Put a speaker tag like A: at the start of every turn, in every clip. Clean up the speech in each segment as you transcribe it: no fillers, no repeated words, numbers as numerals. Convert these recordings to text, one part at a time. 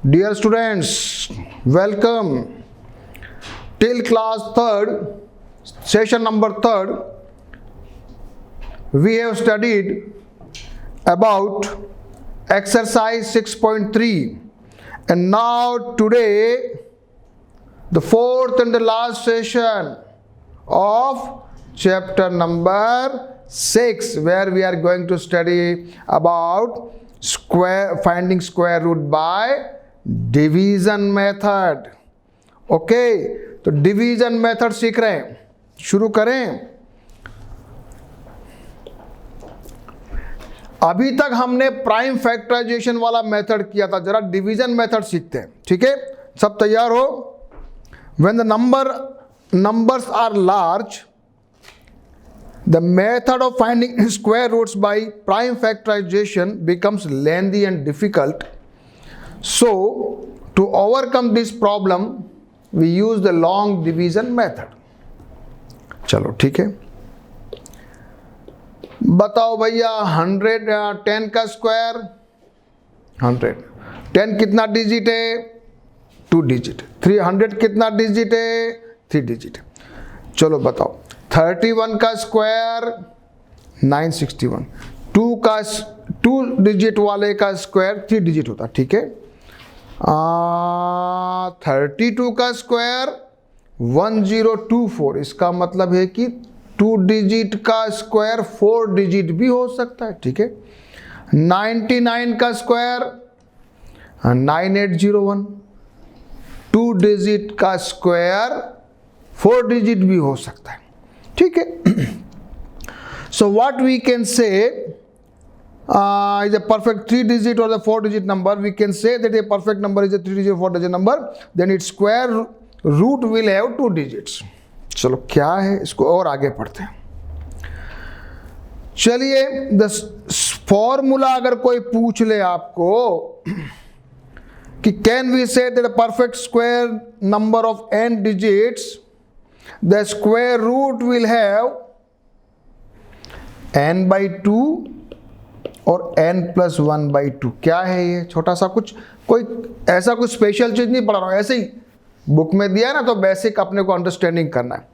A: Dear students, welcome till class 3rd, session number 3rd. We have studied about exercise 6.3, and now today the fourth and the last session of chapter number 6, where we are going to study about finding square root by division method. Okay, तो division method सीख रहे हैं, शुरू करें। अभी तक हमने prime factorisation वाला मेथड किया था, जरा डिवीजन मेथड सीखते हैं। ठीक है, सब तैयार हो? When the numbers are large, the method of finding square roots by prime factorization becomes lengthy and difficult. So, to overcome this problem, we use the long division method. चलो ठीक है, बताओ भैया 10 का स्क्वायर 100, 10 कितना डिजिट है? 2 digit. 300 कितना digit है? 3 डिजिट। चलो बताओ 31 का स्क्वायर 961, 2 डिजिट वाले का स्क्वायर 3 डिजिट होता। ठीक है, 32 का स्क्वायर 1024, इसका मतलब है कि 2 डिजिट का स्क्वायर 4 डिजिट भी हो सकता है। ठीक है, 99 का स्क्वायर 9801, 2 डिजिट का स्क्वायर 4 डिजिट भी हो सकता है। ठीक है, so what we can say is a perfect 3 digit or the 4 digit number. We can say that a perfect number is a 3 digit or 4 digit number, then its square root will have 2 digits. चलो क्या है, इसको और आगे पढ़ते हैं। चलिए, the formula अगर कोई पूछ ले आपको कि can we say that a perfect square number of n digits, the square root will have n by 2 और n+1/2। क्या है ये? छोटा सा कुछ, कोई ऐसा कुछ स्पेशल चीज नहीं पढ़ा रहा हूं, ऐसे ही बुक में दिया ना, तो बेसिक अपने को अंडरस्टैंडिंग करना है।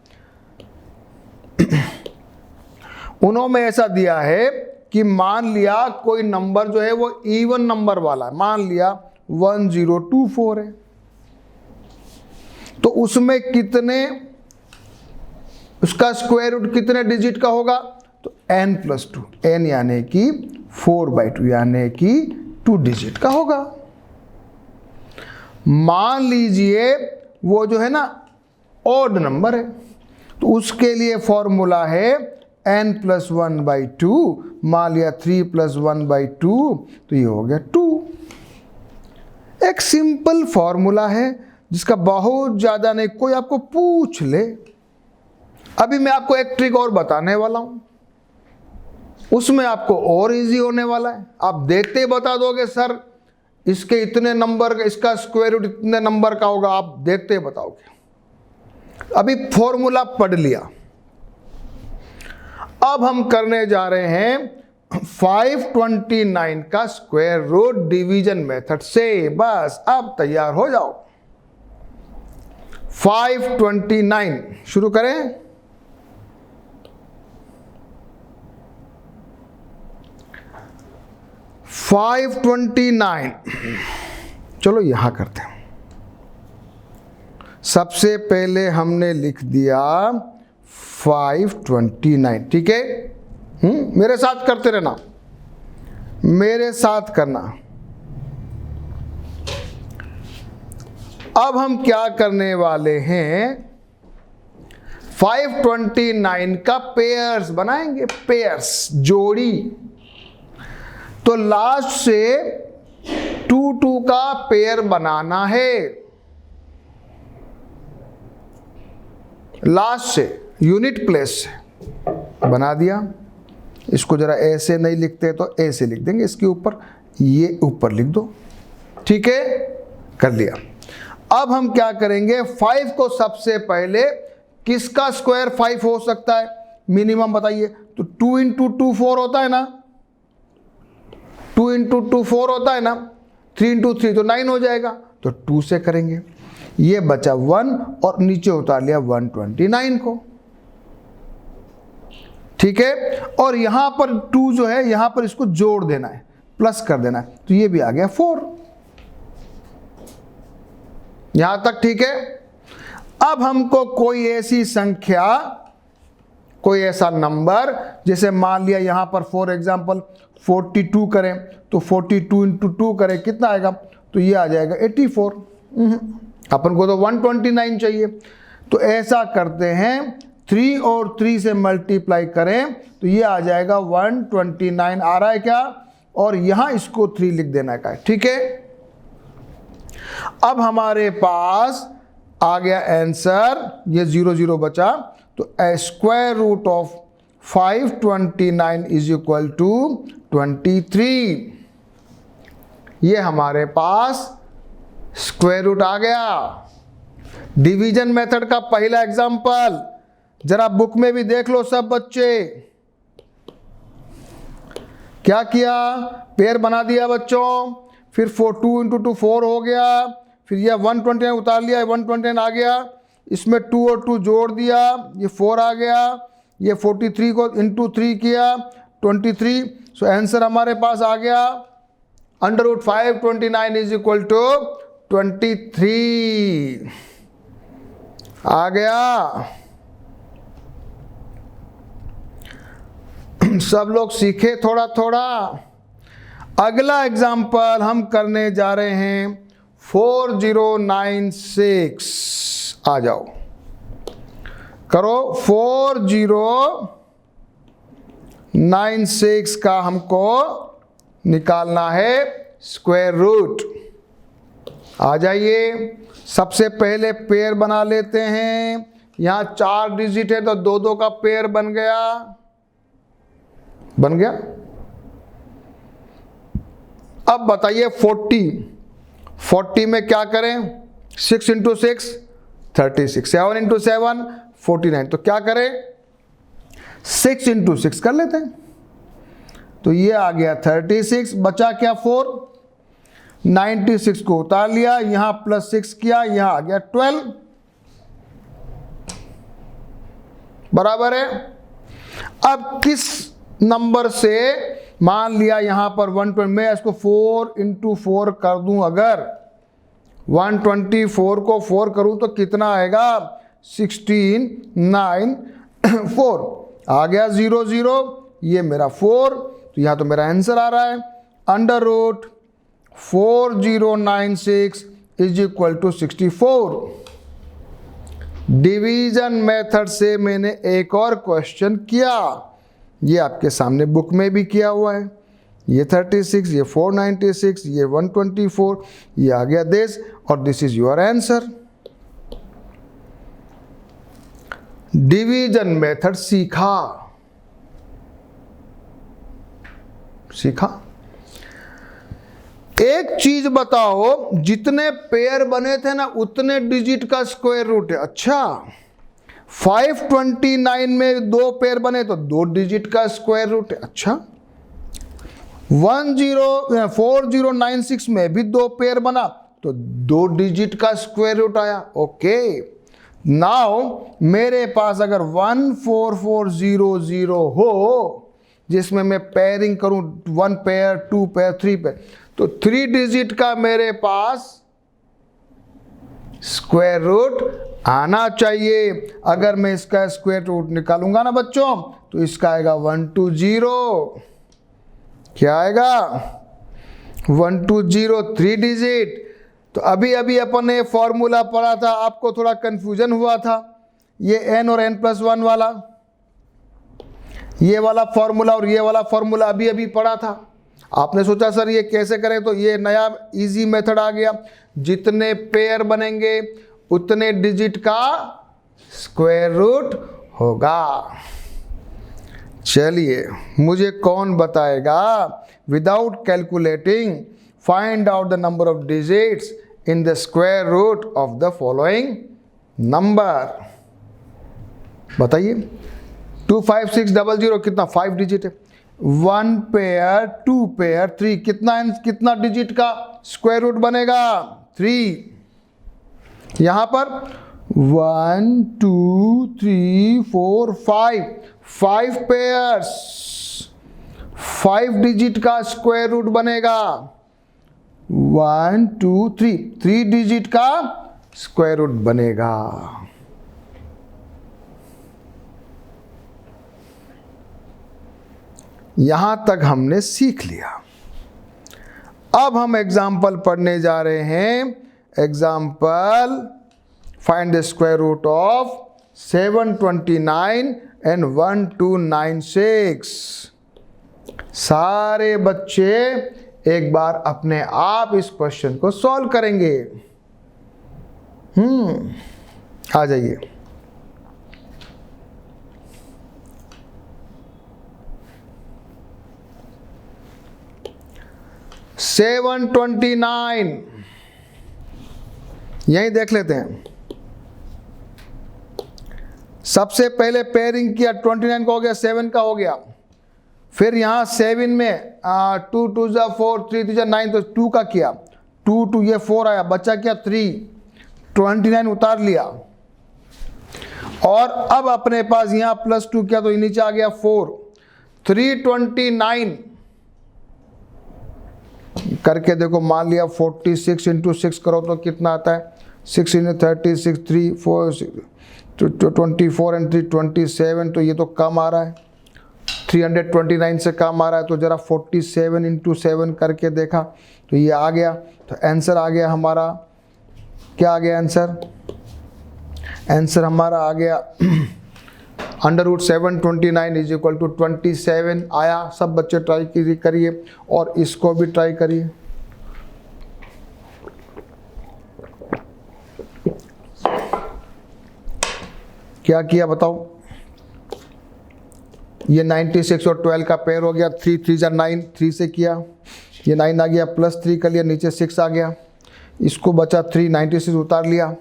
A: उन्होंने ऐसा दिया है कि मान लिया कोई नंबर जो है वो इवन नंबर वाला है, मान लिया 1024 है, तो उसमें कितने, उसका स्क्वायर रूट कितने डिजिट का होगा? तो n+2, n यानी कि 4/2 यानी कि 2 डिजिट का होगा। मान लीजिए वो जो है ना ऑड नंबर है, तो उसके लिए फॉर्मूला है n+1/2। मान लिया 3+1/2, तो ये हो गया 2। एक सिंपल फॉर्मूला है जिसका बहुत ज्यादा नहीं, कोई आपको पूछ ले। अभी मैं आपको एक ट्रिक और बताने वाला हूं, उसमें आपको और इजी होने वाला है। आप देखते ही बता दोगे सर इसके इतने नंबर का, इसका स्क्वायर रूट इतने नंबर का होगा, आप देखते ही बताओगे। अभी फॉर्मूला पढ़ लिया, अब हम करने जा रहे हैं 529 का स्क्वायर रूट डिवीजन मेथड से। बस अब तैयार हो जाओ। 529 शुरू करें। $529, चलो यहां करते हैं। सबसे पहले हमने लिख दिया 529। ठीक है, मेरे साथ करते रहना, मेरे साथ करना। अब हम क्या करने वाले हैं, 529 का पेयर्स बनाएंगे, पेयर्स, जोड़ी। तो लास्ट से 2 का पेयर बनाना है, लास्ट से यूनिट प्लेस से बना दिया। इसको जरा ऐसे नहीं लिखते तो ऐसे लिख देंगे, इसके ऊपर ये ऊपर लिख दो। ठीक है, कर लिया। अब हम क्या करेंगे, 5 को सबसे पहले किसका स्क्वायर 5 हो सकता है मिनिमम बताइए। तो 2 × 2 4 होता है ना, 2 × 2 4 होता है ना। 3 इंटू 3 तो 9 हो जाएगा, तो 2 से करेंगे। ये बचा 1 और नीचे उतार लिया 129 को, ठीक है। और यहां पर 2 जो है यहां पर इसको जोड़ देना है, प्लस कर देना है, तो ये भी आ गया 4। यहां तक ठीक है। अब हमको कोई ऐसी संख्या, कोई ऐसा नंबर, जैसे मान लिया यहां पर फॉर एग्जांपल 42 करें, तो 42 इंटू 2 करें, कितना आएगा, तो ये आ जाएगा 84। अपन को तो 129 चाहिए, तो ऐसा करते हैं 3 और 3 से मल्टीप्लाई करें तो ये आ जाएगा 129 आ रहा है क्या, और यहां इसको 3 लिख देना का है, ठीक है। अब हमारे पास आ गया आंसर, ये 0 0 बचा, तो square root of 529 is equal to 23। ये हमारे पास स्क्वायर रूट आ गया। डिवीजन मेथड का पहला एग्जांपल, जरा बुक में भी देख लो सब बच्चे। क्या किया, पेयर बना दिया बच्चों, फिर 2 इंटू 2 4 हो गया, फिर यह 129 उतार लिया, 129 आ गया, इसमें 2 और 2 जोड़ दिया, ये 4 आ गया, ये 43 को इंटू 3 किया 23। सो आंसर हमारे पास आ गया under root 529 is equal to 23 आ गया। सब लोग सीखे थोड़ा थोड़ा। अगला एग्जाम्पल हम करने जा रहे हैं 4096। आ जाओ करो। 4096 का हमको निकालना है स्क्वायर रूट। आ जाइए, सबसे पहले पेयर बना लेते हैं। यहां 4 डिजिट है तो 2 2 का पेयर बन गया, बन गया। अब बताइए 40 में क्या करें, 6 इंटू 6 36, 7 इंटू 7 49, तो क्या करें 6 इंटू 6 कर लेते हैं, तो ये आ गया 36, बचा क्या 4, 96 को उतार लिया, यहां प्लस 6 किया, यहां आ गया 12 बराबर है। अब किस नंबर से, मान लिया यहां पर 120, मैं इसको 4 इंटू 4 कर दूं, अगर 124 को 4 करूं तो कितना आएगा 16 9 4 आ गया 0 0, ये मेरा 4, तो यहां तो मेरा आंसर आ रहा है under root 4096 is equal to 64। Division method से मैंने एक और क्वेश्चन किया, ये आपके सामने बुक में भी किया हुआ है। ये 36, ये 496, ये 124, ये आ गया दिस, और this is your answer. Division method सीखा, एक चीज बताओ, जितने पेयर बने थे ना उतने डिजिट का स्क्वायर रूट है। अच्छा, 529 में 2 पेयर बने तो 2 डिजिट का स्क्वायर रूट है। अच्छा, 4096 में भी 2 पेयर बना तो 2 डिजिट का स्क्वायर रूट आया। ओके, नाउ मेरे पास अगर 14400 हो, जिसमें मैं पेयरिंग करूं 1 पेयर 2 पेयर 3 पेयर, तो 3 डिजिट का मेरे पास स्क्वायर रूट आना चाहिए। अगर मैं इसका स्क्वायर रूट निकालूंगा ना बच्चों, तो इसका आएगा 120। क्या आएगा 120, 3 डिजिट। तो अभी अभी अपन ने फॉर्मूला पढ़ा था, आपको थोड़ा कंफ्यूजन हुआ था, ये n और n+1 वाला, ये वाला फॉर्मूला और ये वाला फॉर्मूला अभी अभी पढ़ा था। आपने सोचा सर ये कैसे करें, तो ये नया इजी मेथड आ गया, जितने पेयर बनेंगे उतने डिजिट का स्क्वायर रूट होगा। चलिए, मुझे कौन बताएगा, without calculating find out the number of digits in the square root of the following number. बताइए 25600 कितना 5 डिजिट है, 1 पेयर, 2 पेयर, 3, कितना डिजिट का स्क्वायर रूट बनेगा? 3। यहां पर 1 2 3 4 5 पेयर्स, 5 डिजिट का स्क्वायर रूट बनेगा। 1 2 3 डिजिट का स्क्वायर रूट बनेगा। यहां तक हमने सीख लिया। अब हम एग्जाम्पल पढ़ने जा रहे हैं। Example, find the square root of 729 and 1296। सारे बच्चे एक बार अपने आप इस क्वेश्चन को सॉल्व करेंगे। आ जाइए। सेवन 29 यही देख लेते हैं। सबसे पहले पेयरिंग किया, 29 का हो गया, 7 का हो गया। फिर यहां 7 में 2 2 जा 4, 3 3 जा 9, तो 2 का किया, 2 2 ये 4 आया, बचा क्या 3, 29 उतार लिया। और अब अपने पास यहां +2 किया तो ये नीचे आ गया 4, 329 करके देखो, मान लिया 46 इंटू 6 करो तो कितना आता है, 6 इंटू 36, 3 4 24 एंड 3 27, तो ये तो कम आ रहा है, 329 से कम आ रहा है। तो जरा 47 इंटू 7 करके देखा तो ये आ गया। तो आंसर आ गया हमारा, क्या आ गया आंसर? आंसर हमारा आ गया √729 इज इक्वल टू 27 आया। सब बच्चे ट्राई करिए और इसको भी ट्राई करिए। क्या किया बताओ? ये 96 और 12 का पेयर हो गया, 3 3 जा 9, 3 से किया, ये 9 आ गया, +3 कर लिया, नीचे 6 आ गया, इसको बचा 3, 96 उतार लिया।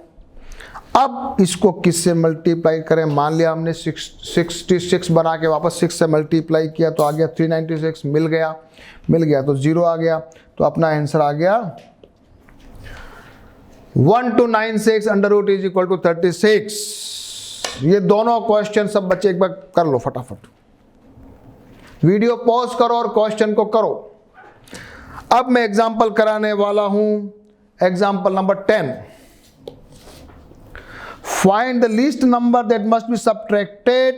A: अब इसको किससे मल्टीप्लाई करें? मान लिया हमने 66 बना के वापस 6 से मल्टीप्लाई किया तो आ गया 396, मिल गया तो 0 आ गया। तो अपना आंसर आ गया 1296 √ इज इक्वल टू 36। ये दोनों क्वेश्चन सब बच्चे एक बार कर लो फटाफट, वीडियो पॉज करो और क्वेश्चन को करो। अब मैं एग्जांपल कराने वाला हूं, example number 10। Find the least number that must be subtracted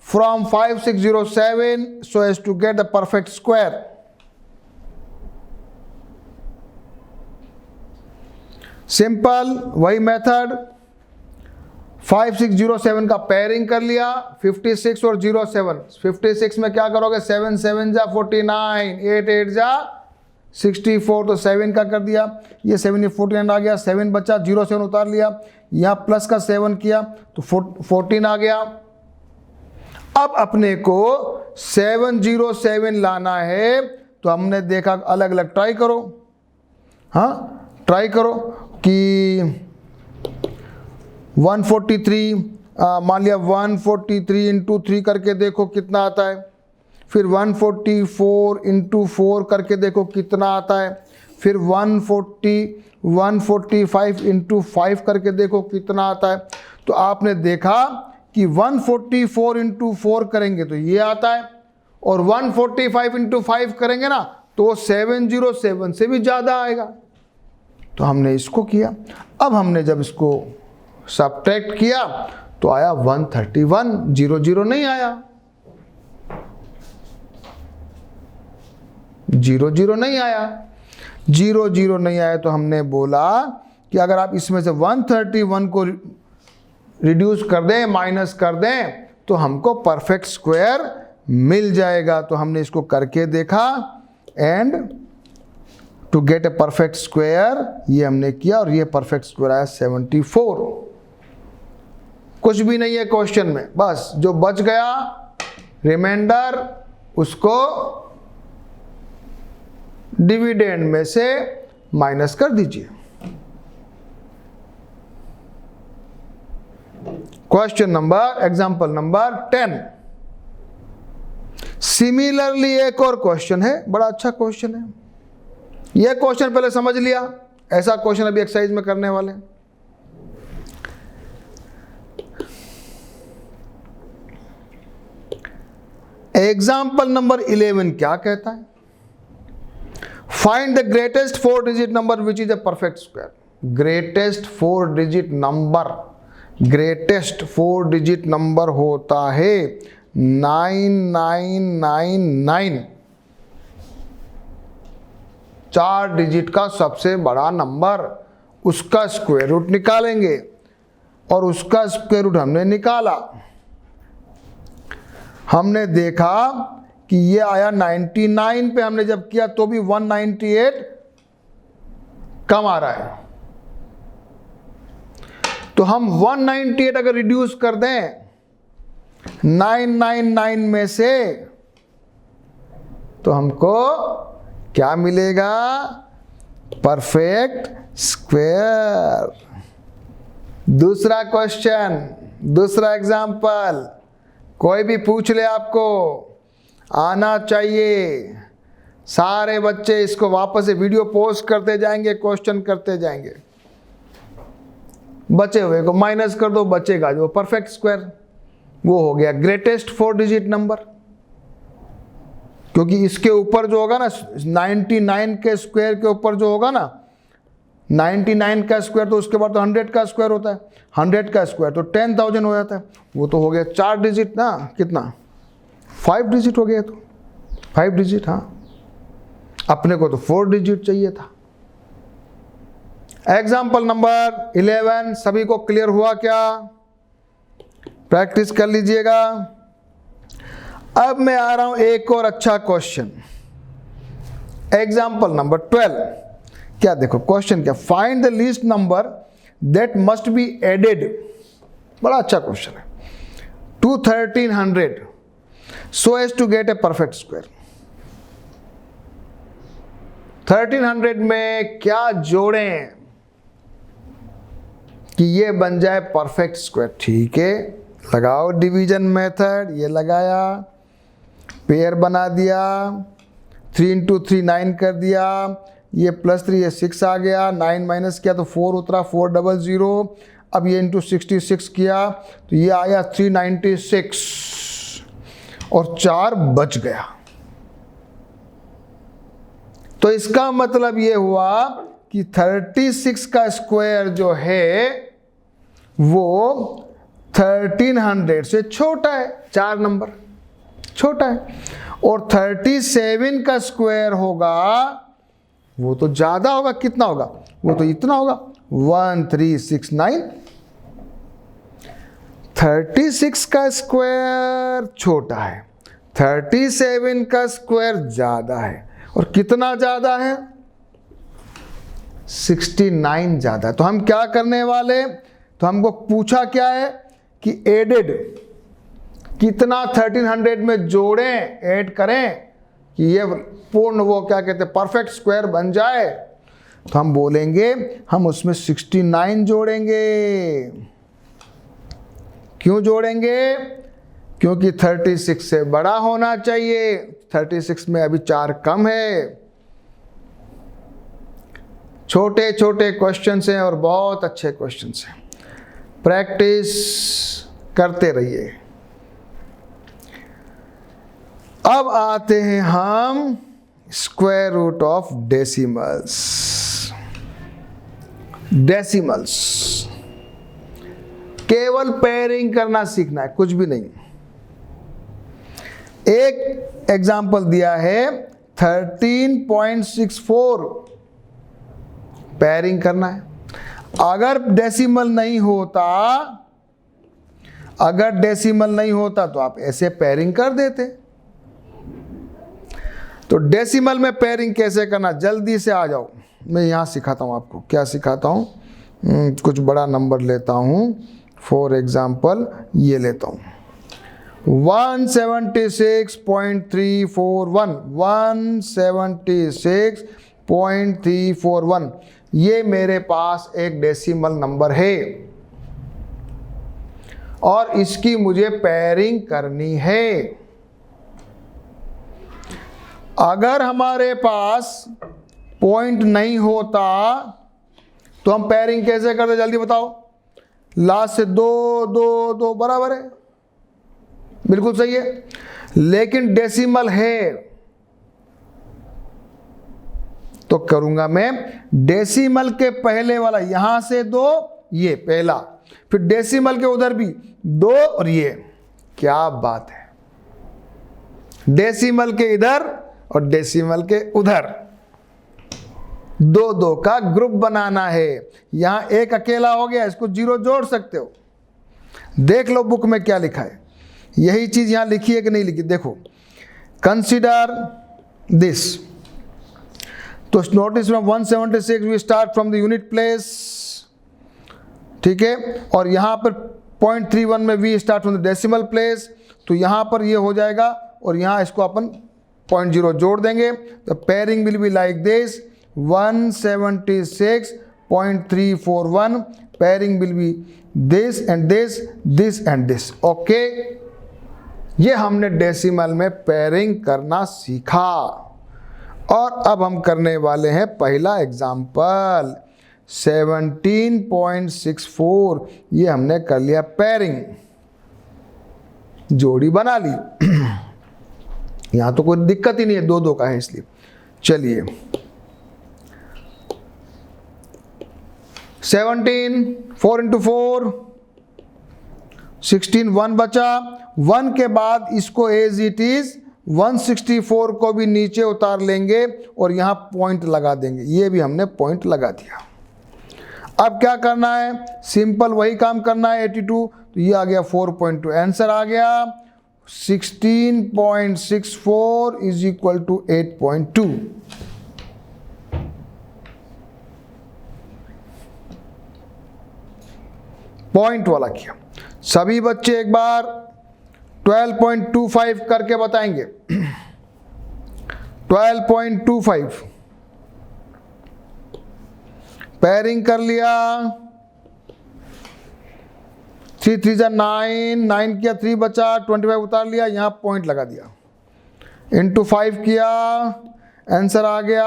A: from 5607 so as to get the perfect square. Simple वही मेथड, 5607 का पेयरिंग कर लिया, 56 और 07। 56 में क्या करोगे, 7 7 जा 49, 8 8 जा 64, तो 7 का कर दिया, ये 7 ये 49 आ गया, 7 बचा, 07 उतार लिया, यहाँ प्लस का 7 किया तो 14 आ गया। अब अपने को 707 लाना है, तो हमने देखा अलग अलग ट्राई करो। हाँ ट्राई करो कि 143 मान लिया 143 इंटू 3 करके देखो कितना आता है। फिर 144 इंटू 4 करके देखो कितना आता है। फिर 145 इंटू 5 करके देखो कितना आता है। तो आपने देखा कि 144 इंटू 4 करेंगे तो ये आता है, और 145 इंटू 5 करेंगे ना तो 707 से भी ज़्यादा आएगा। तो हमने इसको किया। अब हमने जब इसको सब्ट्रैक्ट किया तो आया 131, 00 नहीं आया, 00 नहीं आया। 00 नहीं आया तो हमने बोला कि अगर आप इसमें से 131 को रिड्यूस कर दें, माइनस कर दें, तो हमको परफेक्ट स्क्वायर मिल जाएगा। तो हमने इसको करके देखा and to get a perfect square ये हमने किया और ये परफेक्ट स्क्वायर आया 74। कुछ भी नहीं है क्वेश्चन में, बस जो बच गया रिमाइंडर उसको डिविडेंड में से माइनस कर दीजिए। Question number, example number 10। Similarly एक और क्वेश्चन है, बड़ा अच्छा क्वेश्चन है। यह क्वेश्चन पहले समझ लिया, ऐसा क्वेश्चन अभी एक्सरसाइज में करने वाले हैं। एग्जाम्पल नंबर 11 क्या कहता है? Find the greatest 4 digit number which is a perfect square. Greatest 4 digit number, greatest 4 digit number होता है 9999। 4 डिजिट का सबसे बड़ा नंबर, उसका स्क्वायर रूट निकालेंगे और उसका स्क्वायर रूट हमने निकाला। हमने देखा कि ये आया 99 पे, हमने जब किया तो भी 198 कम आ रहा है। तो हम 198 अगर रिड्यूस कर दें 999 में से तो हमको क्या मिलेगा? Perfect square. दूसरा क्वेश्चन, दूसरा एग्जाम्पल, कोई भी पूछ ले आपको आना चाहिए। सारे बच्चे इसको वापस से वीडियो पोस्ट करते जाएंगे, क्वेश्चन करते जाएंगे। बचे हुए को माइनस कर दो, बचेगा जो परफेक्ट स्क्वायर, वो हो गया ग्रेटेस्ट 4 डिजिट नंबर। क्योंकि इसके ऊपर जो होगा ना 99 के स्क्वायर के ऊपर जो होगा ना 99 का स्क्वायर, तो उसके बाद तो 100 का स्क्वायर होता है। 100 का स्क्वायर तो 10,000 हो जाता है। वो तो हो गया 4 डिजिट ना, कितना 5 डिजिट हो गया। तो 5 डिजिट, हाँ, अपने को तो 4 डिजिट चाहिए था। एग्जाम्पल नंबर 11 सभी को क्लियर हुआ क्या? प्रैक्टिस कर लीजिएगा। अब मैं आ रहा हूं एक और अच्छा क्वेश्चन, एग्जाम्पल नंबर 12। क्या देखो क्वेश्चन क्या? Find the least number that must be added. बड़ा अच्छा क्वेश्चन है। To 1300 so as to get a perfect square. 1300 में क्या जोड़ें कि ये बन जाए परफेक्ट स्क्वायर? ठीक है, लगाओ डिवीजन मेथड। ये लगाया, पेयर बना दिया, 3 into 3 9 कर दिया, ये +3 ये 6 आ गया, 9 माइनस किया तो 4 उतरा, 400। अब ये इंटू 66 किया तो ये आया 396 और 4 बच गया। तो इसका मतलब ये हुआ कि 36 का स्क्वायर जो है वो 1300 से छोटा है, 4 नंबर छोटा है। और 37 का स्क्वायर होगा वो तो ज्यादा होगा। कितना होगा? वो तो इतना होगा 1369। 36 का स्क्वायर छोटा है, 37 का स्क्वायर ज्यादा है। और कितना ज्यादा है? 69 ज्यादा है। तो हम क्या करने वाले? तो हमको पूछा क्या है कि एडेड कितना 1300 में जोड़ें, ऐड करें कि ये पूर्ण वो क्या कहते हैं परफेक्ट स्क्वायर बन जाए। तो हम बोलेंगे हम उसमें 69 जोड़ेंगे। क्यों जोड़ेंगे? क्योंकि 36 से बड़ा होना चाहिए। 36 में अभी 4 कम है। छोटे छोटे क्वेश्चंस हैं और बहुत अच्छे क्वेश्चंस हैं। प्रैक्टिस करते रहिए। अब आते हैं हम square root of decimals. Decimals केवल पेयरिंग करना सीखना है, कुछ भी नहीं। एक एग्जांपल दिया है 13.64, पेयरिंग करना है। अगर डेसिमल नहीं होता, अगर डेसिमल नहीं होता तो आप ऐसे पेयरिंग कर देते। तो डेसिमल में पेयरिंग कैसे करना, जल्दी से आ जाओ। मैं यहाँ सिखाता हूँ आपको। क्या सिखाता हूँ? कुछ बड़ा नंबर लेता हूँ। फॉर एग्जाम्पल ये लेता हूँ 176.341, 176.341। ये मेरे पास एक डेसिमल नंबर है और इसकी मुझे पेयरिंग करनी है। अगर हमारे पास पॉइंट नहीं होता तो हम पेयरिंग कैसे करते, जल्दी बताओ। लास्ट से 2 2 2 बराबर है, बिल्कुल सही है। लेकिन डेसिमल है तो करूंगा मैं डेसिमल के पहले वाला यहां से 2, ये पहला, फिर डेसिमल के उधर भी 2 और ये। क्या बात है, डेसिमल के इधर और डेसिमल के उधर 2 2 का ग्रुप बनाना है। यहां एक अकेला हो गया, इसको 0 जोड़ सकते हो। देख लो बुक में क्या लिखा है, यही चीज यहां लिखी है कि नहीं लिखी, देखो। कंसिडर दिस, तो नोटिस में 176 we start from the unit place, ठीक है। और यहां पर 0.31 में we start from the decimal place, तो यहां पर ये हो जाएगा और यहां इसको अपन 0.0 जोड़ देंगे। तो pairing will be like this 176.341, pairing will be this and this, this and this. Okay, ये हमने डेसिमल में पेयरिंग करना सीखा। और अब हम करने वाले हैं पहला एग्जाम्पल 17.64, ये हमने कर लिया पेयरिंग, जोड़ी बना ली। यहां तो कोई दिक्कत ही नहीं है, 2 2 का है इसलिए। चलिए 17 4 into 4 16, 1 बचा। 1 के बाद इसको एज इट इज 164 को भी नीचे उतार लेंगे और यहां पॉइंट लगा देंगे। ये भी हमने पॉइंट लगा दिया। अब क्या करना है, सिंपल वही काम करना है 82, तो ये आ गया 4.2, आंसर आ गया 16.64 इज इक्वल टू 8.2। पॉइंट वाला किया। सभी बच्चे एक बार 12.25 करके बताएंगे। 12.25 पेयरिंग कर लिया। 3 3 9, 9 किया, 3 बचा, 25 उतार लिया, यहां पॉइंट लगा दिया। इंटू 5 किया, आंसर आ गया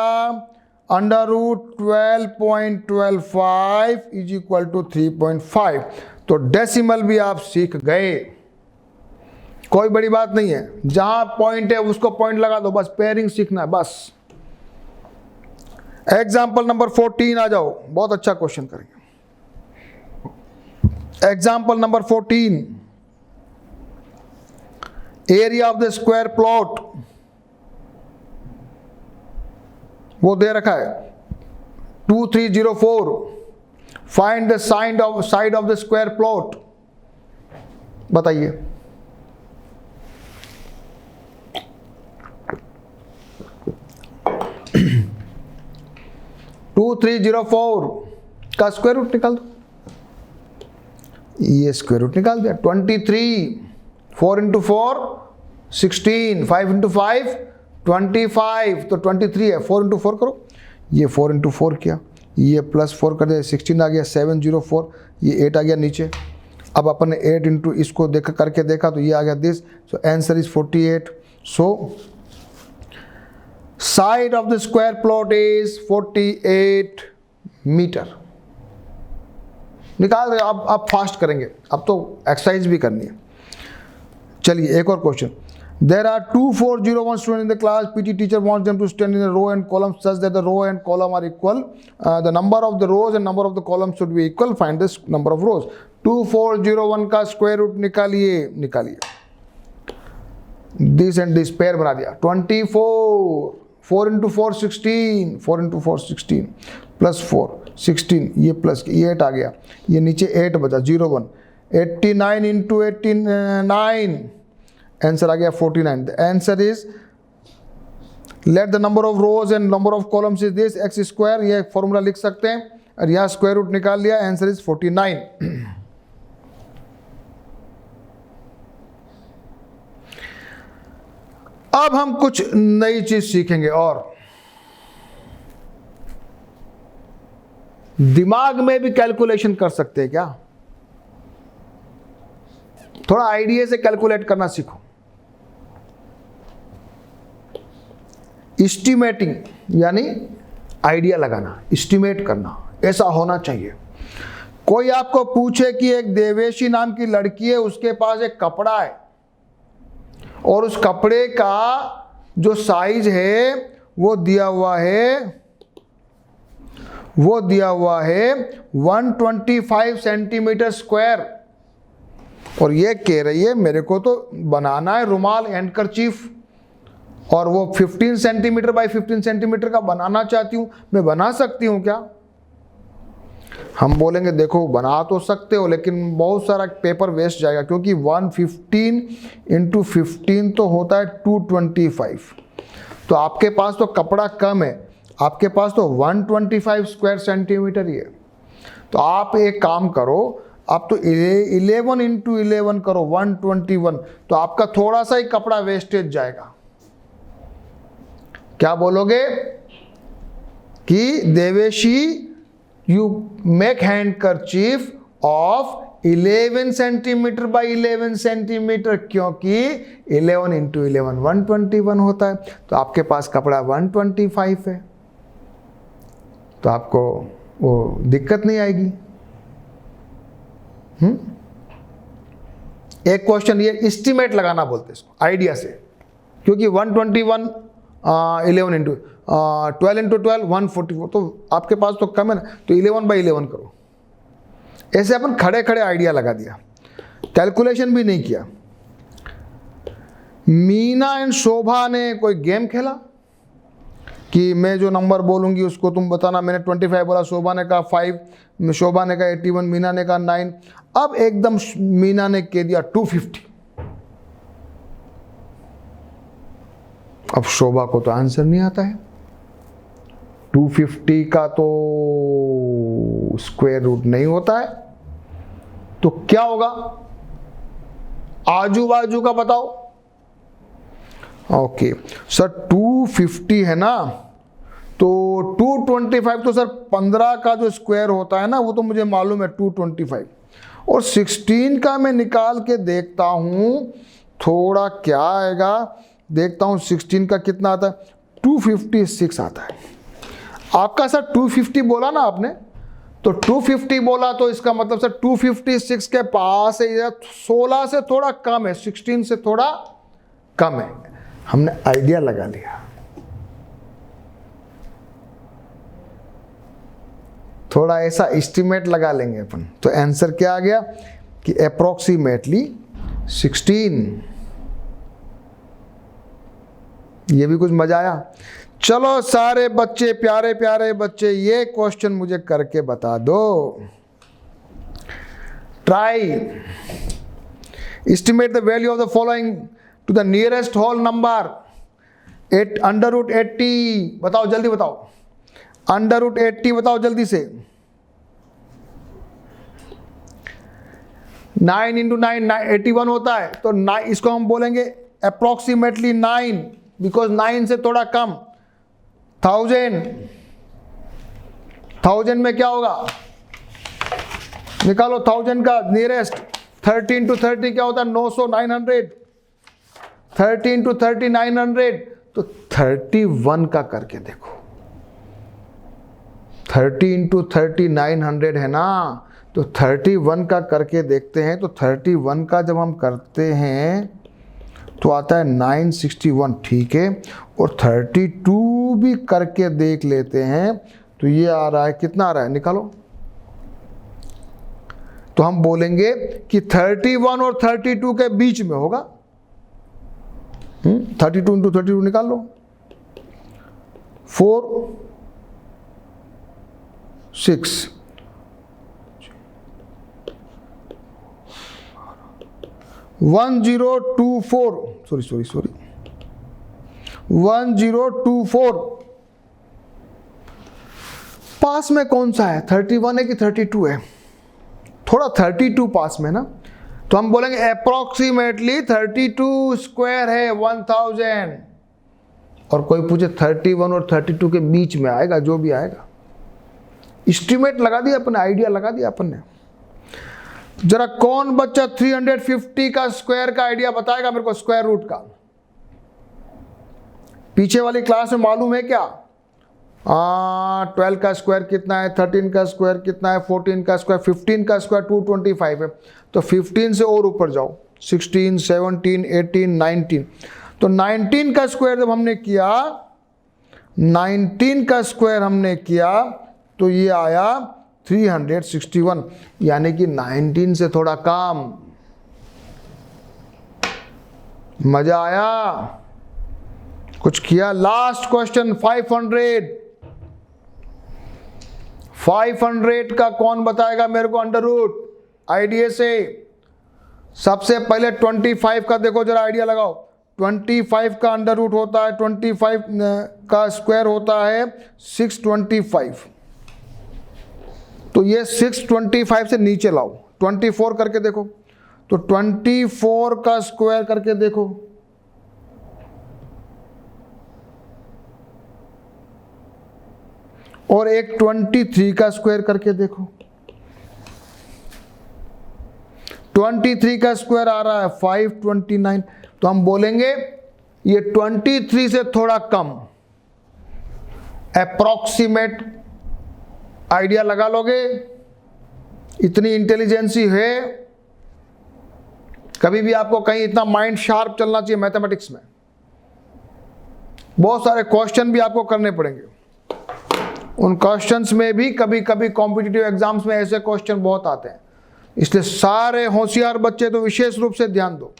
A: under root 12.25 is equal to 3.5। तो डेसिमल भी आप सीख गए, कोई बड़ी बात नहीं है। जहां पॉइंट है उसको पॉइंट लगा दो, बस पेयरिंग सीखना है बस। एग्जाम्पल नंबर 14 आ जाओ, बहुत अच्छा क्वेश्चन करेंगे। Example number 14, area of the square plot वो दे रखा है 2304। Find the side of the square plot, बताइए। टू 304 का स्क्वायर रूट निकाल दो, ये स्क्वायर रूट निकाल दिया। 23, 4 into 4 16, 5 into 5 25, तो 23 है। 4 into 4 करो, ये 4 into 4 किया, ये प्लस 4 कर दिया, 16 आ गया। 704, ये 8 आ गया नीचे। अब अपन ने 8 into इसको करके देखा तो ये आ गया this, so answer is 48। So side of the square plot is 48 meter. निकाल दे। अब फास्ट करेंगे, अब तो एक्सरसाइज भी करनी है। चलिए एक और question. There are 2401 students in the class. PT teacher wants them to stand in a row and column such that the row and column are equal. The number of the rows and number of the columns should be equal. Find the number of rows. 2401 का square root निकालिए। This and this pair बना दिया। 24, 4 into 4 16, 4 into 4 16 plus 4 16, ये plus ये 8 आ गया, ये नीचे 8 बचा 01। 89 into 89, आंसर आ गया 49। The answer is let the number of rose and number of columns is this x square, ये फॉर्मूला लिख सकते हैं और यहां स्क्वायर रूट निकाल लिया, आंसर इज 49। अब हम कुछ नई चीज सीखेंगे और दिमाग में भी कैलकुलेशन कर सकते हैं क्या? थोड़ा आइडिया से कैलकुलेट करना सीखो। एस्टिमेटिंग यानी आइडिया लगाना, एस्टिमेट करना, ऐसा होना चाहिए। कोई आपको पूछे कि एक देवेशी नाम की लड़की है, उसके पास एक कपड़ा है और उस कपड़े का जो साइज है वो दिया हुआ है 125 सेंटीमीटर स्क्वायर, और ये कह रही है मेरे को तो बनाना है रुमाल, हैंडकरचीफ, और वो 15 सेंटीमीटर बाई 15 सेंटीमीटर का बनाना चाहती हूँ, मैं बना सकती हूँ क्या? हम बोलेंगे देखो बना तो सकते हो, लेकिन बहुत सारा पेपर वेस्ट जाएगा, क्योंकि 115 × 15 तो होता है 225। तो आपके पास तो कपड़ा कम है, आपके पास तो 125 स्क्वायर सेंटीमीटर ही है। तो आप एक काम करो, आप तो 11 × 11 करो, 121, तो आपका थोड़ा सा ही कपड़ा वेस्टेज जाएगा। क्या बोलोगे कि देवेशी you make handkerchief of 11 centimetre by 11 centimetre, क्योंकि 11 × 11 121 होता है, तो आपके पास कपड़ा 125 है, तो आपको वो दिक्कत नहीं आएगी। एक क्वेश्चन ये एस्टिमेट लगाना बोलते हैं इसको, आइडिया से, क्योंकि 121 11 × 12 × 12 144, तो आपके पास तो कम है ना, तो 11/11 करो। ऐसे अपन खड़े खड़े आइडिया लगा दिया, कैलकुलेशन भी नहीं किया। मीना एंड शोभा ने कोई गेम खेला कि मैं जो नंबर बोलूंगी उसको तुम बताना। मैंने 25 बोला, शोभा ने कहा 5, शोभा ने कहा 81, मीना ने कहा 9। अब एकदम मीना ने कह दिया 250। अब शोभा को तो आंसर नहीं आता है, 250 का तो स्क्वायर रूट नहीं होता है, तो क्या होगा? आजू बाजू का बताओ। ओके सर 250 है ना, तो 225 तो सर 15 का जो स्क्वायर होता है ना, वो तो मुझे मालूम है 225, और 16 का मैं निकाल के देखता हूं थोड़ा क्या आएगा, देखता हूं 16 का कितना आता है, 256 आता है। आपका सर 250 बोला ना आपने, तो 250 बोला तो इसका मतलब सर 256 के पास है, 16 से थोड़ा कम है, 16 से थोड़ा कम है। हमने आइडिया लगा लिया, थोड़ा ऐसा एस्टिमेट लगा लेंगे अपन, तो आंसर क्या आ गया कि अप्रोक्सीमेटली 16। ये भी कुछ मजा आया। चलो सारे बच्चे, प्यारे प्यारे बच्चे, ये क्वेश्चन मुझे करके बता दो। Try estimate the value of the following to the nearest whole number √80। बताओ जल्दी बताओ, √80 बताओ जल्दी से। 9 × 9 81 होता है, तो 9 इसको हम बोलेंगे अप्रोक्सीमेटली 9, बिकॉज 9 से थोड़ा कम। 1000 में क्या होगा, निकालो 1000 का नियरेस्ट। 30 × 30 क्या होता है, 900 900। 30 × 30 900, तो 31 का करके देखो। 30 × 30 900 है ना, तो 31 का करके देखते हैं। तो 31 का जब हम करते हैं तो आता है 961, ठीक है। और 32 भी करके देख लेते हैं, तो ये आ रहा है, कितना आ रहा है निकालो। तो हम बोलेंगे कि 31 और 32 के बीच में होगा। 32 × 32 निकाल लो, 4 6 1024, सॉरी 1024। पास में कौन सा है, 31 है कि 32 है? थोड़ा 32 पास में ना, तो हम बोलेंगे अप्रोक्सीमेटली 32 स्क्वायर है 1000। और कोई पूछे 31 और 32 के बीच में आएगा, जो भी आएगा। एस्टिमेट लगा दिया अपन, आइडिया लगा दिया अपन ने। जरा कौन बच्चा 350 का स्क्वायर का आइडिया बताएगा मेरे को, स्क्वायर रूट का? पीछे वाली क्लास में मालूम है क्या? 12 का स्क्वायर कितना है, 13 का स्क्वायर कितना है, 14 का स्क्वायर, 15 का स्क्वायर 225 है। तो 15 से और ऊपर जाओ, 16, 17, 18, 19। तो 19 का स्क्वायर जब हमने किया, 19 का स्क्वायर हमने किया तो ये आया 361, यानी कि 19 से थोड़ा कम। मजा आया? कुछ किया? लास्ट क्वेश्चन 500 का कौन बताएगा मेरे को अंडर रूट आइडिया से? सबसे पहले 25 का देखो जरा, आइडिया लगाओ। 25 का अंडर रूट होता है, 25 का स्क्वायर होता है 625। तो ये 625 से नीचे लाओ, 24 करके देखो। तो 24 का स्क्वायर करके देखो, और एक 23 का स्क्वायर करके देखो। 23 का स्क्वायर आ रहा है 529। तो हम बोलेंगे ये 23 से थोड़ा कम, अप्रॉक्सीमेट आइडिया लगा लोगे? इतनी इंटेलिजेंसी है? कभी भी आपको कहीं इतना माइंड शार्प चलना चाहिए मैथमेटिक्स में। बहुत सारे क्वेश्चन भी आपको करने पड़ेंगे, उन क्वेश्चंस में भी कभी कभी कॉम्पिटिटिव एग्जाम्स में ऐसे क्वेश्चन बहुत आते हैं। इसलिए सारे होशियार बच्चे तो विशेष रूप से ध्यान दो,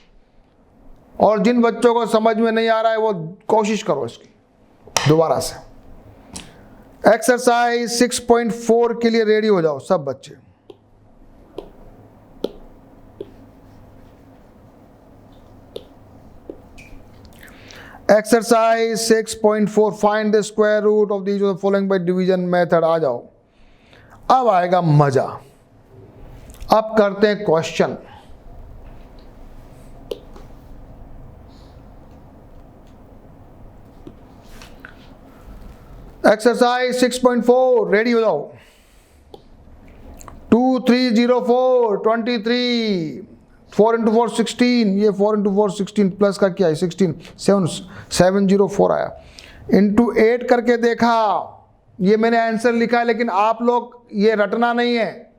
A: और जिन बच्चों को समझ में नहीं आ रहा है वो कोशिश करो इसकी दोबारा से। एक्सरसाइज 6.4 के लिए रेडी हो जाओ सब बच्चे। Exercise 6.4, find the square root of the following by division method. आ जाओ, अब आएगा मजा। अब करते हैं क्वेश्चन। एक्सरसाइज 6.4 रेडी हो जाओ। 2, 3, 0, 4, 23, 4 into 4 16, ये 4 into 4 16 प्लस का क्या है 16, 704 आया। इंटू 8 करके देखा, ये मैंने आंसर लिखा है लेकिन आप लोग ये रटना नहीं है।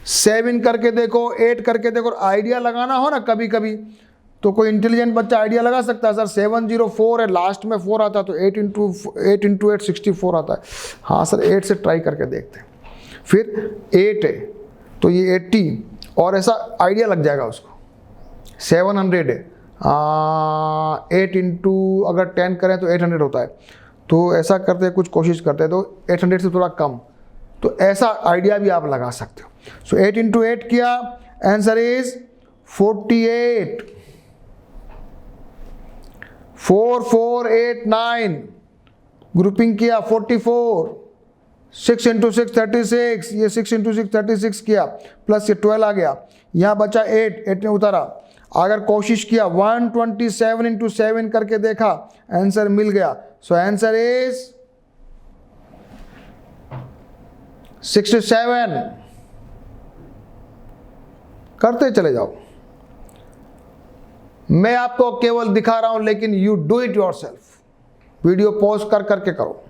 A: 7 करके देखो, 8 करके देखो। आइडिया लगाना हो ना कभी कभी, तो कोई इंटेलिजेंट बच्चा आइडिया लगा सकता है, सर 704 है, लास्ट में 4 आता है, तो 8 into 8 64 आता है। हाँ सर 8 से ट्राई करके देखते हैं। फिर 8 है तो ये 80, और ऐसा आइडिया लग जाएगा उसको। 700 है, 8 इंटू अगर 10 करें तो 800 होता है। तो ऐसा करते हैं, कुछ कोशिश करते हैं तो 800 से थोड़ा कम, तो ऐसा आइडिया भी आप लगा सकते हो। सो 8 इंटू 8 किया, आंसर इज 48। 4, 4, 8, 9 ग्रुपिंग किया 44। 6 इंटू 6 36, ये 6 इंटू 6 36 किया, प्लस ये 12 आ गया, यहाँ बचा 8 ने उतारा। अगर कोशिश किया 127 इंटू 7 करके देखा, आंसर मिल गया। सो आंसर इज 67। करते चले जाओ, मैं आपको केवल दिखा रहा हूं, लेकिन you do it yourself. Video pause कर करके करो।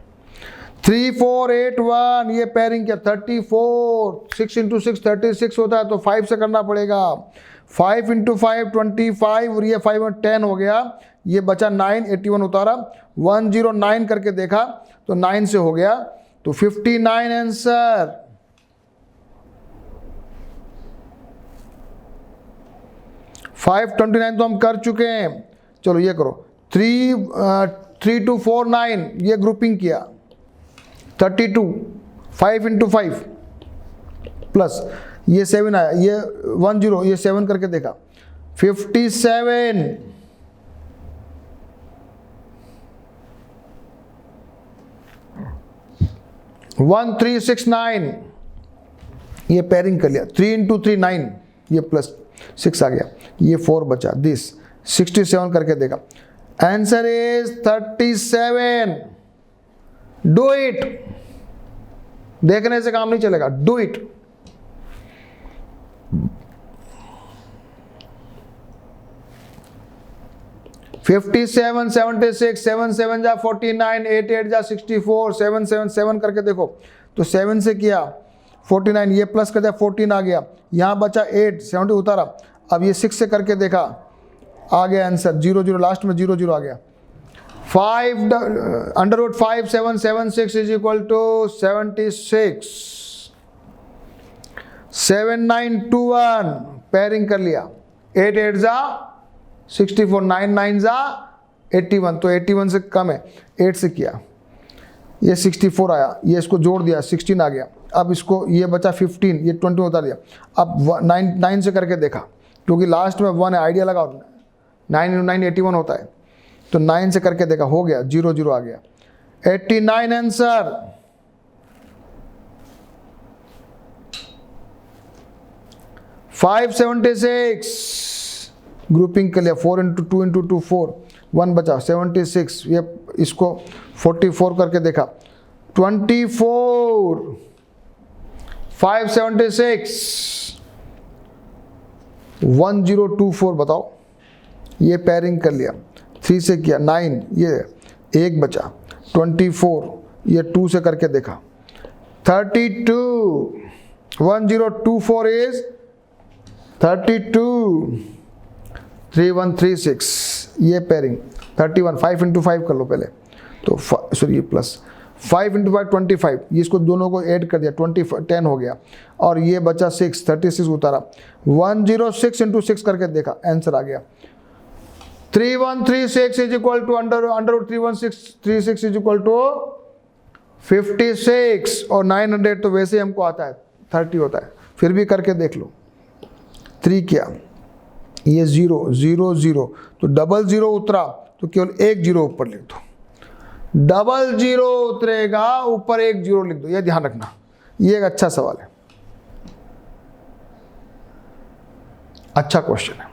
A: 3, 4, 8, 1, ये पेयरिंग किया 34। 6 इंटू 6 36 होता है, तो 5 से करना पड़ेगा। 5 इंटू 5 25, और ये 5 में 10 हो गया, ये बचा 9, 81 उतारा। 109 करके देखा तो 9 से हो गया, तो 59 आंसर। फाइव 29 तो हम कर चुके हैं। चलो ये करो, 3 2 4 9, ये ग्रुपिंग किया 32। 5 इंटू 5 प्लस ये 7 आया, ये 10, ये 7 करके देखा 57। 1 3 6 9, ये पेयरिंग कर लिया। 3 इंटू 3 9, ये प्लस 6 आ गया, ये 4 बचा। दिस 67 करके देखा, आंसर इज 37। डू इट, देखने से काम नहीं चलेगा, डू इट। 57, 76, 7 7 जा 49, 8 8 जा 64, 7 7 7 करके देखो। तो 7 से किया 49, ये प्लस कर दिया 14 आ गया, यहाँ बचा 8, 70 उतारा। अब ये 6 से करके देखा, आ गया आंसर 0 0, लास्ट में 0 0 आ गया। 5 under root 5 7 7 6 is equal to 76। 7 9 2 1 pairing कर लिया, 8 8 जा 64, 9 9 जा 81, तो 81 से कम है, 8 से किया, ये 64 आया, ये इसको जोड़ दिया 16 आ गया। अब इसको ये बचा 15, ये 20 उतार दिया। अब 9 से करके देखा, क्योंकि लास्ट में 1 है, आइडिया लगा, 9 × 9 81 होता है, तो 9 से करके देखा, हो गया 0 0 आ गया। 89 आंसर। 576 ग्रुपिंग कर लिया, 4 × 2 × 2 4, 1 बचा 76, ये इसको 44 करके देखा, 24, 576, 1024 बताओ, ये पेयरिंग कर लिया, 3 से किया 9, ये 1 बचा, 24, ये 2 से करके देखा, 32, 1024 इज 32, 3136, ये पेयरिंग, 31, 5 × 5 कर लो पहले, तो सॉरी ये प्लस 5 × 5 25, ये इसको दोनों को ऐड कर दिया, 10 हो गया, और ये बचा 6, 36 उतारा, 106 × 6 करके देखा, आंसर आ गया 3136 is equal to under root 3136 is equal to 56, और 900 तो वैसे हमको आता है 30 होता है, फिर भी करके देख लो। 3 किया, ये 0 0 0, तो डबल 0 उतरा तो केवल 1 0 ऊपर लिख दो, डबल 0 उतरेगा ऊपर 1 0 लिख दो, ये ध्यान रखना, ये एक अच्छा सवाल है, अच्छा क्वेश्चन है।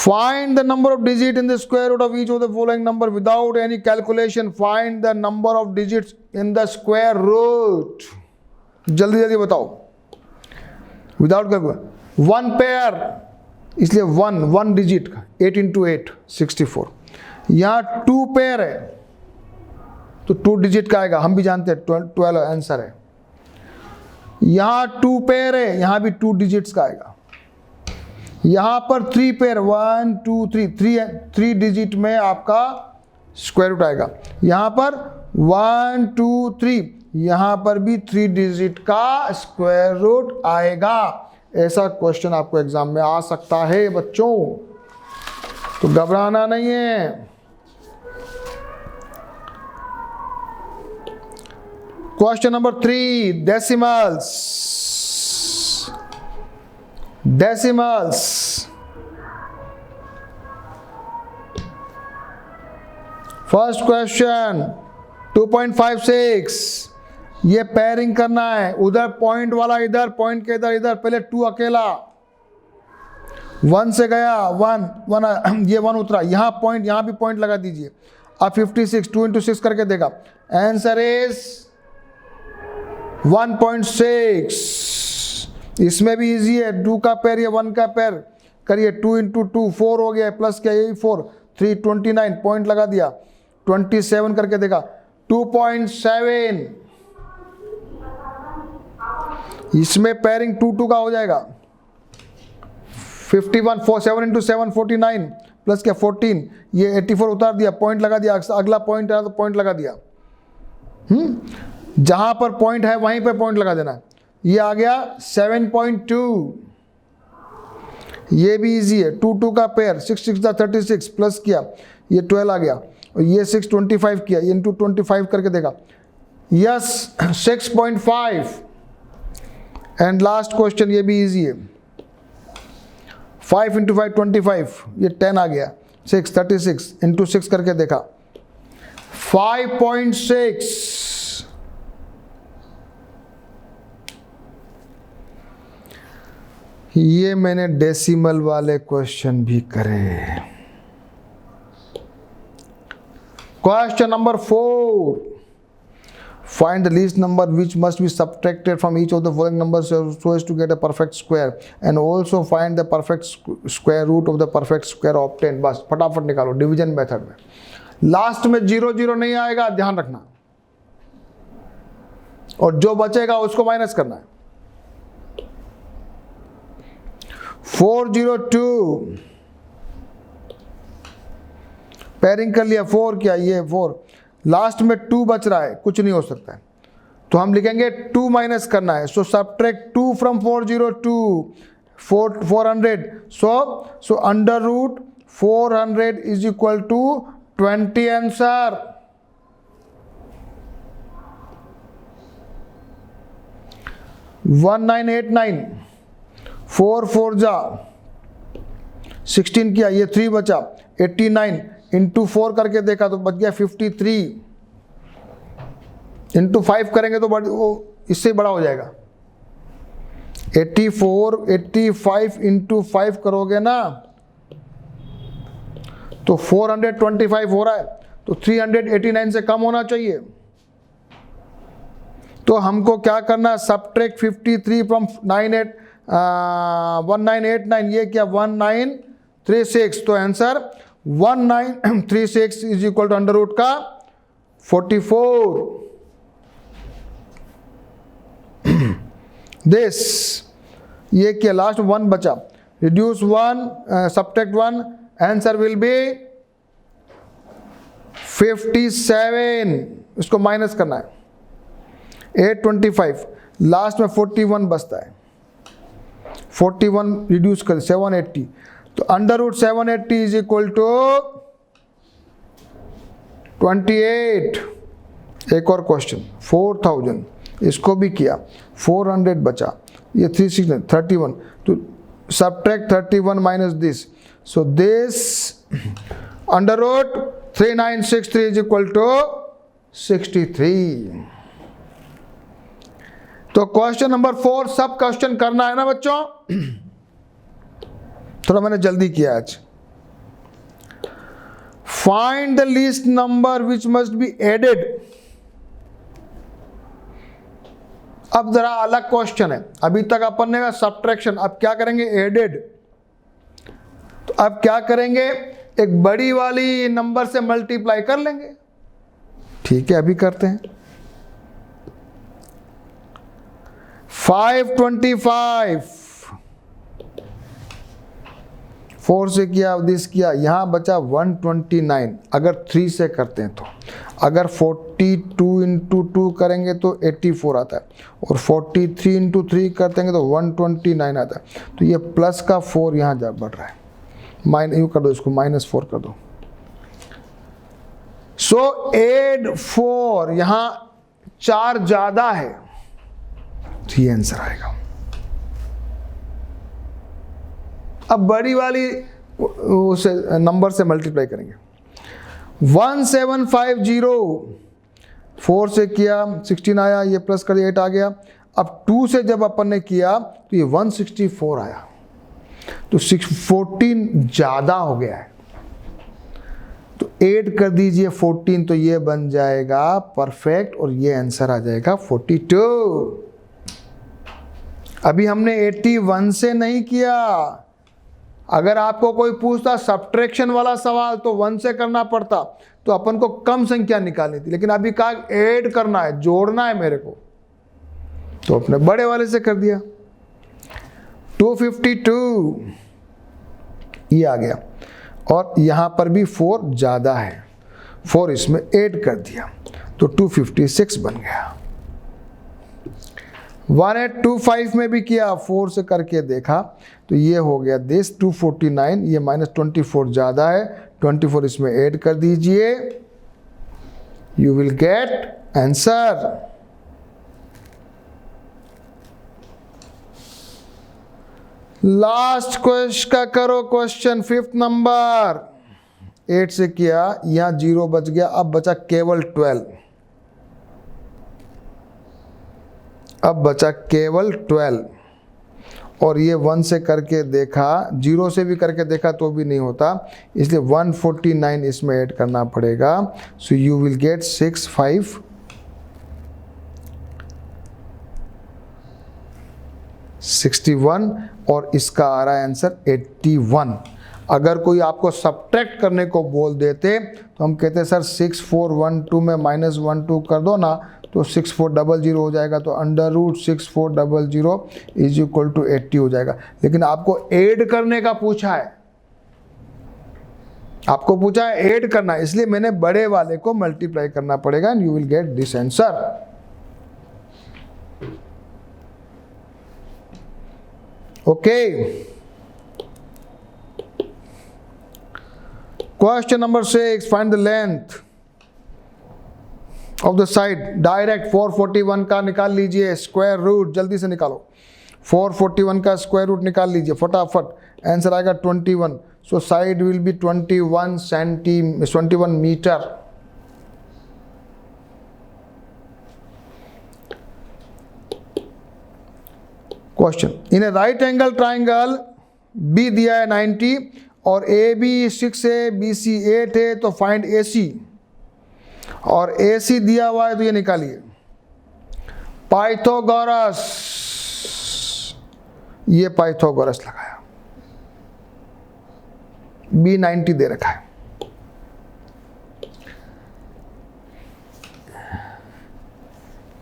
A: Find the number of digits in the square root of each of the following number without any calculation. Find the number of digits in the square root. जल्दी जल्दी बताओ, विदाउट कैलकुलेशन। 1 पेयर, इसलिए 1 digit का 8 × 8 64। यहाँ 2 pair है तो 2 digit का आएगा, हम भी जानते हैं 12 आंसर है। यहाँ 2 पेयर है, यहाँ भी 2 डिजिट्स का आएगा। यहाँ पर 3 पेयर 1 2 3 3 डिजिट में आपका स्क्वायर रूट आएगा। यहाँ पर 1 2 3, यहाँ पर भी 3 डिजिट का स्क्वायर रूट आएगा। ऐसा क्वेश्चन आपको एग्जाम में आ सकता है बच्चों, तो घबराना नहीं है। Question number 3, decimals. First question 2.56, ये पेयरिंग करना है, उधर पॉइंट वाला इधर, पॉइंट के इधर इधर, पहले 2 अकेला, 1 से गया 1 ये 1 उतरा, यहाँ पॉइंट, यहाँ भी पॉइंट लगा दीजिए। अब 56 2 × 6 करके देगा, आंसर इज 1.6। इसमें भी इजी है, 2 का पेयर या 1 का पेयर करिए, 2 × 2 4 हो गया, प्लस क्या यही 4 3 29, पॉइंट लगा दिया, 27 करके देखा 2.7। इसमें पेयरिंग 2 2 का हो जाएगा, 51 7 × 7 49, प्लस क्या 14, ये 84 उतार दिया, पॉइंट लगा दिया, अगला पॉइंट आया तो पॉइंट लगा दिया। जहां पर पॉइंट है वहीं पे पॉइंट लगा देना है। ये आ गया 7.2, ये भी इजी है, 2 2 का पेयर, 6 6 36, प्लस किया ये 12 आ गया, और ये 6 25 किया, ये इंटू 25 करके देगा, यस 6.5। एंड लास्ट क्वेश्चन ये भी इजी है, 5 × 5 25, ये 10 आ गया, 6 36 इंटू 6 करके देखा 5.6। ये मैंने डेसिमल वाले क्वेश्चन भी करे। Question number 4, Find the least number which must be subtracted from each of the following numbers so as to get a perfect square, and also find the perfect square root of the perfect square obtained. बस फटाफट निकालो division method में। Last में 0 0 नहीं आएगा, ध्यान रखना, और जो बचेगा उसको माइनस करना है। 402 पेयरिंग कर लिया, 4 क्या ये 4, लास्ट में 2 बच रहा है, कुछ नहीं हो सकता है, तो हम लिखेंगे 2 माइनस करना है। So subtract 2 from 402, 400, so under root 400 is equal to 20 answer. One 989, 4 4 जा 16 किया, ये 3 बचा, 89 इंटू 4 करके देखा तो बच गया 53, इंटू 5 करेंगे तो वो इससे बड़ा हो जाएगा। 85 इंटू 5 करोगे ना तो 425 हो रहा है, तो 389 से कम होना चाहिए। तो हमको क्या करना है, सब्ट्रैक्ट 53 फ्रॉम 1989, ये क्या 1936, तो answer 1936 is equal to under root का 44। दिस ये क्या लास्ट 1 बचा, reduce 1 subtract 1, answer will be 57, इसको माइनस करना है। 825, लास्ट में 41 बचता है, 41 रिड्यूस कर 780, तो under root 780 is equal to 28। एक और क्वेश्चन 4000, इसको भी किया, 400 बचा, ये 360 31, तो subtract 31 minus this, so this under root 3963 is equal to 63। तो क्वेश्चन नंबर 4 सब क्वेश्चन करना है ना बच्चों, थोड़ा मैंने जल्दी किया आज। Find the least number which must be added. अब जरा अलग क्वेश्चन है, अभी तक अपन ने सब्ट्रैक्शन, अब क्या करेंगे एडेड। तो अब क्या करेंगे, एक बड़ी वाली नंबर से मल्टीप्लाई कर लेंगे। ठीक है, अभी करते हैं। 525, 4 से किया, दिस किया, यहां बचा 129। अगर 3 से करते हैं तो, अगर 42 इंटू 2 करेंगे तो 84 आता है, और 43 इंटू 3 करते हैं तो 129 आता है। तो ये प्लस का 4 यहां जा बढ़ रहा है, यू कर दो, इसको -4 कर दो। सो एड 4, यहां 4 ज्यादा है, 3 आंसर आएगा। अब बड़ी वाली उसे नंबर से मल्टीप्लाई करेंगे। 1750, 4 से किया 16 आया, ये प्लस कर 8 आ गया। अब 2 से जब अपन ने किया तो ये 164 आया, तो 14 ज़्यादा हो गया है, तो 8 कर दीजिए 14, तो ये बन जाएगा परफेक्ट, और ये आंसर आ जाएगा 42। अभी हमने 81 से नहीं किया। अगर आपको कोई पूछता सब्ट्रैक्शन वाला सवाल तो 1 से करना पड़ता, तो अपन को कम संख्या निकालनी थी, लेकिन अभी कहा ऐड करना है, जोड़ना है मेरे को, तो अपने बड़े वाले से कर दिया। 252 ये आ गया, और यहां पर भी 4 ज्यादा है, 4 इसमें ऐड कर दिया, तो 256 बन गया। 1825 में भी किया, 4 से करके देखा तो ये हो गया दिस 249, ये -24 ज़्यादा है, 24 इसमें ऐड कर दीजिए, you will get answer. Last question का करो, क्वेश्चन 5th नंबर। 8 से किया, यहाँ 0 बच गया, अब बचा केवल 12, अब बचा केवल 12, और ये 1 से करके देखा, 0 से भी करके देखा तो भी नहीं होता, इसलिए 149 इसमें ऐड करना पड़ेगा। सो यू विल गेट 6, 5, 61 और इसका आ रहा है आंसर 81। अगर कोई आपको सब्ट्रैक्ट करने को बोल देते तो हम कहते सर 6412 में -12 कर दो ना, तो 6400 हो जाएगा, तो √6400 इज इक्वल टू 80 हो जाएगा। लेकिन आपको ऐड करने का पूछा है, आपको पूछा है ऐड करना, इसलिए मैंने बड़े वाले को मल्टीप्लाई करना पड़ेगा and you will get this answer. Okay, question number 6, find the length of the side. Direct 441 का निकाल लीजिए स्क्वायर रूट, जल्दी से निकालो। 441 का स्क्वायर रूट निकाल लीजिए फटाफट, आंसर आएगा 21। So side will be 21 meter. Question, in a right angle triangle B दिया है 90 और ए बी 6 है, बी सी 8 है, तो फाइंड ए सी। और ए सी दिया हुआ है तो ये निकालिए। पाइथागोरस, ये पाइथागोरस लगाया, बी 90 दे रखा है।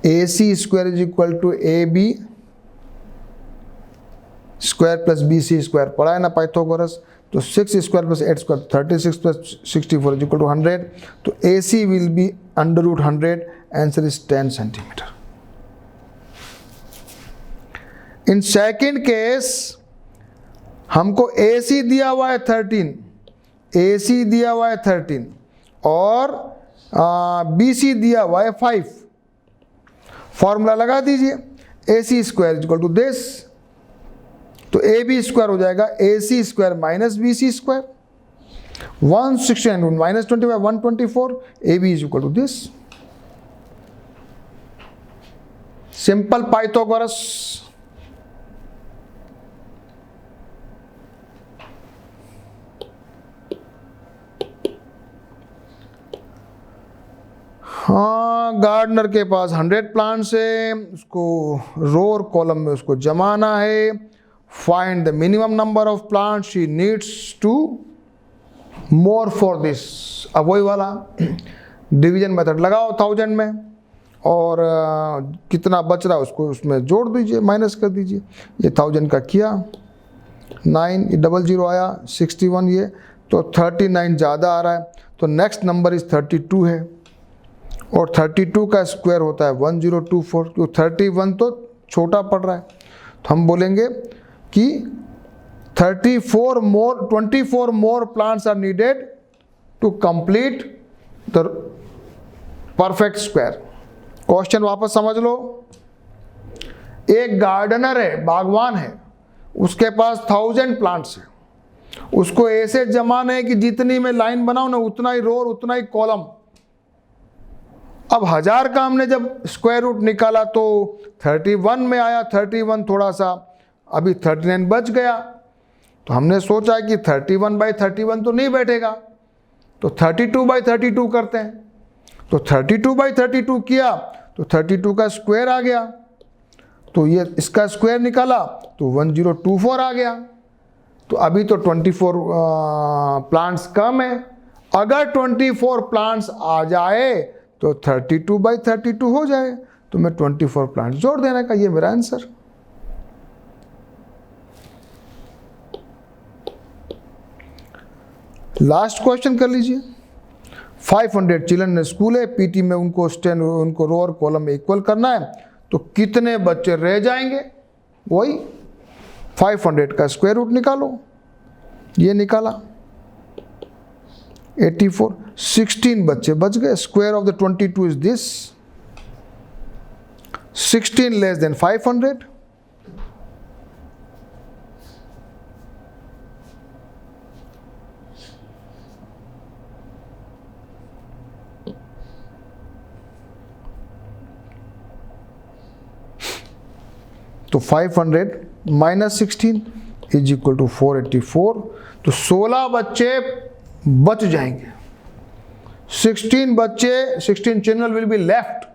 A: A C square is equal to A B square plus B C square, पढ़ा है ना पाइथागोरस। तो 6 स्क्वायर प्लस 8 स्क्वायर 36 प्लस 64 इज इक्वल टू 100। तो A C will be √100, answer is 10 centimetre. In second case हमको ए सी दिया हुआ है 13, ए सी दिया हुआ है 13 और बी सी दिया हुआ है 5। फॉर्मूला लगा दीजिए, A C square equal to this, तो ए बी स्क्वायर हो जाएगा A C square minus B C square. 169 minus 25 124, A B is equal to this. Simple Pythagoras. हाँ, गार्डनर के पास 100 प्लांट्स है, उसको रो और कॉलम में उसको जमाना है। Find the minimum number of plants she needs to more for this. अब वही वाला डिवीजन मेथड लगाओ 1000 में और कितना बच रहा है उसको उसमें जोड़ दीजिए, माइनस कर दीजिए। ये 1000 का किया, 9 00 आया, 61 ये, तो 39 ज़्यादा आ रहा है, तो नेक्स्ट नंबर इज 32 है और 32 का स्क्वायर होता है 1024, तो 31 तो छोटा पड़ रहा है, तो हम बोलेंगे कि 24 more plants are needed to complete the perfect square। Question वापस समझ लो। एक गार्डनर है, बागवान है, उसके पास 1000 प्लांट्स है, उसको ऐसे जमाना है कि जितनी में लाइन बनाओ ना उतना ही रो और उतना ही कॉलम। अब 1000 का हमने जब स्क्वायर रूट निकाला तो 31 में आया, 31 थोड़ा सा अभी 39 बच गया, तो हमने सोचा कि 31/31 तो नहीं बैठेगा, तो 32/32 करते हैं। तो 32/32 किया तो 32 का स्क्वायर आ गया, तो ये इसका स्क्वायर निकाला तो 1024 आ गया। तो अभी तो 24 प्लांट्स कम है, अगर 24 प्लांट्स आ जाए तो 32/32 हो जाए, तो मैं 24 प्लांट्स जोड़ देने का, ये मेरा आंसर। लास्ट क्वेश्चन कर लीजिए। 500 चिल्ड्रन स्कूल है, पीटी में उनको रो और कॉलम में इक्वल करना है, तो कितने बच्चे रह जाएंगे? वही 500 का स्क्वायर रूट निकालो, ये निकाला 84, 16 बच्चे बच गए। Square of the 22 is this, 16 less than 500, तो 500 माइनस 16 इज इक्वल टू 484, तो 16 बच्चे बच जाएंगे। 16 children will be left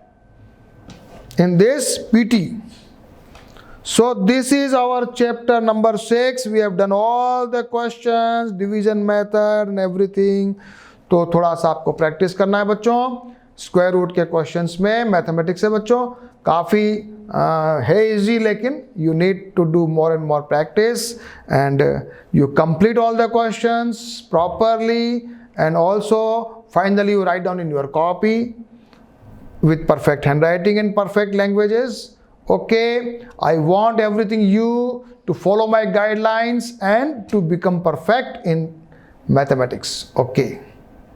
A: in this PT. So this is our chapter number 6. We have done all the questions, division method and everything. तो थोड़ा सा आपको practice करना है बच्चों स्क्वायर रूट के क्वेश्चंस में मैथमेटिक्स है बच्चों काफ़ी है इजी लेकिन you need to do more and more practice and you complete all the questions properly and also finally you write down in your copy with perfect handwriting and perfect languages. Okay, I want everything you to follow my guidelines and to become perfect in mathematics. Okay.